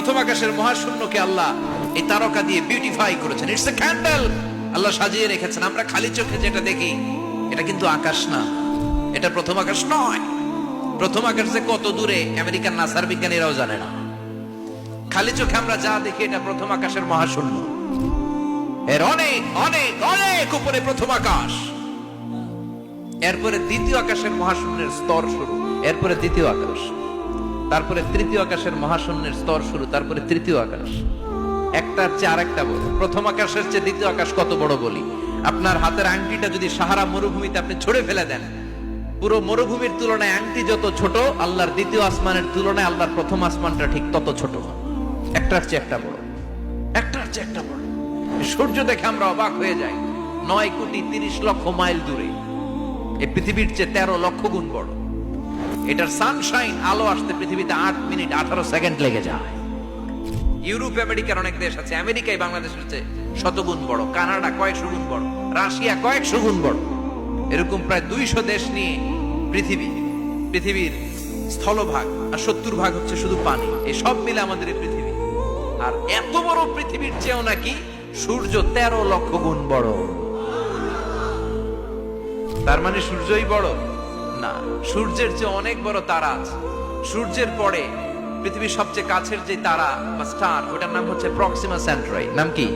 প্রথম আকাশের মহাশূন্যকে আল্লাহ এই তারকা দিয়ে বিউটিফাই করেছেন। ইটস এ ক্যান্ডেল, আল্লাহ সাজিয়ে রেখেছেন। আমরা খালি চোখে যেটা দেখি এটা কিন্তু আকাশ না, এটা প্রথম আকাশ নয়। প্রথম আকাশ যে কত দূরে আমেরিকার নাসার বিজ্ঞানীরাও জানে না। খালি চোখে আমরা যা দেখি এটা প্রথম আকাশের মহাশূন্য, এর অনেক অনেক অনেক উপরে প্রথম আকাশ। এরপরে দ্বিতীয় আকাশের মহাশূন্যের স্তর শুরু, এরপরে দ্বিতীয় আকাশ, তারপরে তৃতীয় আকাশের মহাশূন্যের স্তর শুরু, তারপরে তৃতীয় আকাশ। একটার চেয়ে আরেকটা বড়। প্রথম আকাশের চেয়ে দ্বিতীয় আকাশ কত বড় বলি, আপনার হাতের আংটিটা যদি সাহারা মরুভূমিতে আপনি ছড়ে ফেলে দেন, পুরো মরুভূমির তুলনায় আংটি যত ছোট, আল্লাহর দ্বিতীয় আসমানের তুলনায় আল্লাহর প্রথম আসমানটা ঠিক তত ছোট। একটার চেয়ে একটা বড়, একটার চেয়ে একটা বড়। সূর্য দেখে আমরা অবাক হয়ে যাই, 9,30,00,000 মাইল দূরে। এই পৃথিবীর চেয়ে 13 লক্ষ গুণ বড়। এটার সানশাইন, আলো আসতে পৃথিবীতে 8 মিনিট 18 সেকেন্ড লেগে যায়। ইউরোপ আমেরিকার অনেক দেশ আছে, আমেরিকায় বাংলাদেশের চেয়ে শতগুণ বড়, কানাডা কয়েকশো গুণ বড়, রাশিয়া কয়েকশো গুণ বড়। এরকম প্রায় 200 দেশ নিয়ে পৃথিবীর স্থলভাগ, আর 70% হচ্ছে শুধু পানি। এই সব মিলে আমাদের এই পৃথিবী। আর এত বড় পৃথিবীর চেয়েও নাকি সূর্য 13 লক্ষ গুণ বড়। তার মানে সূর্যই বড় না, সূর্যের চেয়ে অনেক বড় তারা আছে। সূর্যের পরে পৃথিবীর সবচেয়ে কাছের যে তারা বা স্টার, ওটার নাম হচ্ছে প্রক্সিমা সেন্ট্রাই। নাম কি?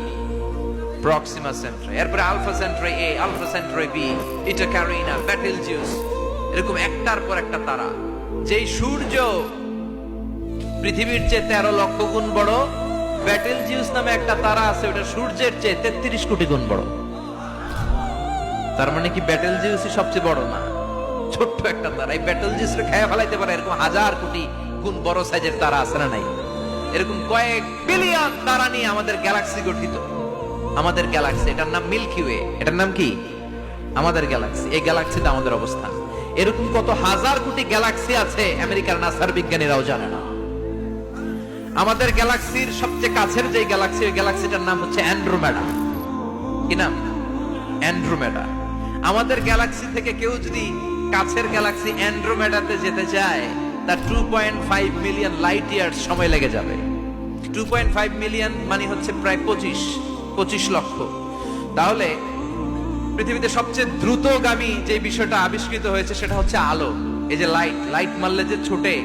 প্রক্সিমা সেন্ট্রাই। এরপরে আলফা সেন্ট্রাই এ, আলফা সেন্ট্রাই বি, ইটা ক্যারিনা, বেটেলজিউস, এরকম একটার পর একটা তারা। যেই সূর্য পৃথিবীর চেয়ে 13 লক্ষ গুণ বড়, বেটেলজিউস নামে একটা তারা আছে, ওটা সূর্যের চেয়ে 33 কোটি গুণ বড়। তার মানে কি বেটেলজিউসই সবচেয়ে বড় না, ছোট্ট একটা তারা। এই বেটেলজিউসকে খেয়ে ফেলাইতে পারে এরকম 1000 কোটি গুণ বড় সাইজের তারা আছে না নাই? এরকম কয়েক বিলিয়ন তারা নিয়ে আমাদের গ্যালাক্সি গঠিত। আমাদের গ্যালাক্সি, এটার নাম মিল্কি ওয়ে। এটার নাম কি? আমাদের গ্যালাক্সি। এই গ্যালাক্সিতে আমাদের অবস্থান। এরকম কত হাজার কোটি গ্যালাক্সি আছে আমেরিকার নাসার বিজ্ঞানীরাও জানে না। আমাদের গ্যালাক্সির সবচেয়ে কাছের যে গ্যালাক্সি, ওই গ্যালাক্সিটার নাম হচ্ছে অ্যান্ড্রোমেডা। কি নাম? অ্যান্ড্রোমেডা। আমাদের গ্যালাক্সি থেকে কেউ যদি কাছের গ্যালাক্সি অ্যান্ড্রোমেডাতে যেতে চায়, তার 2.5 মিলিয়ন লাইট ইয়ার্স সময় লেগে যাবে। 2.5 মিলিয়ন মানে হচ্ছে প্রায় 25 লক্ষ। তাহলে পৃথিবীতে সবচেয়ে দ্রুতগামী যে বিষয়টা আবিষ্কৃত হয়েছে সেটা হচ্ছে আলো। এই যে লাইট মারলে যে ছুটে,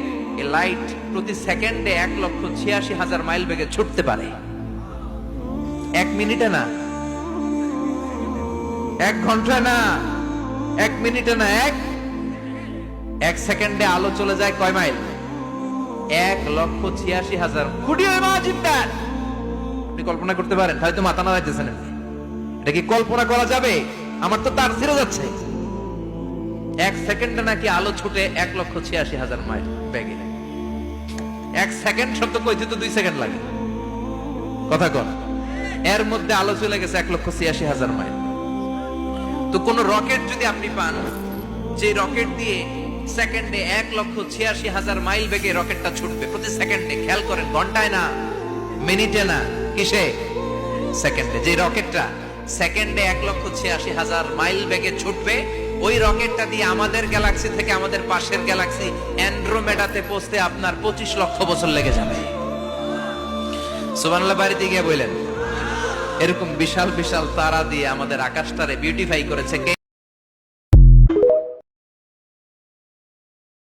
এই লাইট প্রতি সেকেন্ডে 1,86,000 মাইল বেগে ছুটতে পারে। 1 মিনিটে না, 1 ঘন্টায় না, 1 মিনিটে না, 1 সেকেন্ডে আলো চলে যায় কয় মাইল? 1,86,000। আপনি কল্পনা করতে পারেন? হয়তো মাথা নাড়াইতেছেন। এটা কি কল্পনা করা যাবে? আমার তো তার ছিঁড়ে যাচ্ছে। 1 সেকেন্ডে নাকি আলো ছুটে 1,86,000 মাইল বেগে। 1 সেকেন্ড শব্দ কইতে তো 2 সেকেন্ড লাগে। কথা কন, এর মধ্যে আলো চলে গেছে 1,86,000 মাইল। তো কোন রকেট যদি আপনি পান, যে রকেট দিয়ে সেকেন্ডে 1,86,000 মাইল বেগে রকেটটা ছুটবে প্রতি সেকেন্ডে, খেয়াল করেন, ঘন্টায় না, মিনিটে না, কিসে? সেকেন্ডে। যে রকেটটা সেকেন্ডে 1,86,000 মাইল বেগে ছুটবে, ওই রকেটটা দিয়ে আমাদের গ্যালাক্সি থেকে আমাদের পাশের গ্যালাক্সি অ্যান্ড্রোমেডাতে পৌঁছতে আপনার 25 লক্ষ বছর লেগে যাবে। সুবহানাল্লাহ বাড়িতে গিয়ে বললেন। এরকম বিশাল বিশাল তারা দিয়ে আমাদের আকাশটারে বিউটিফাই করেছে কে?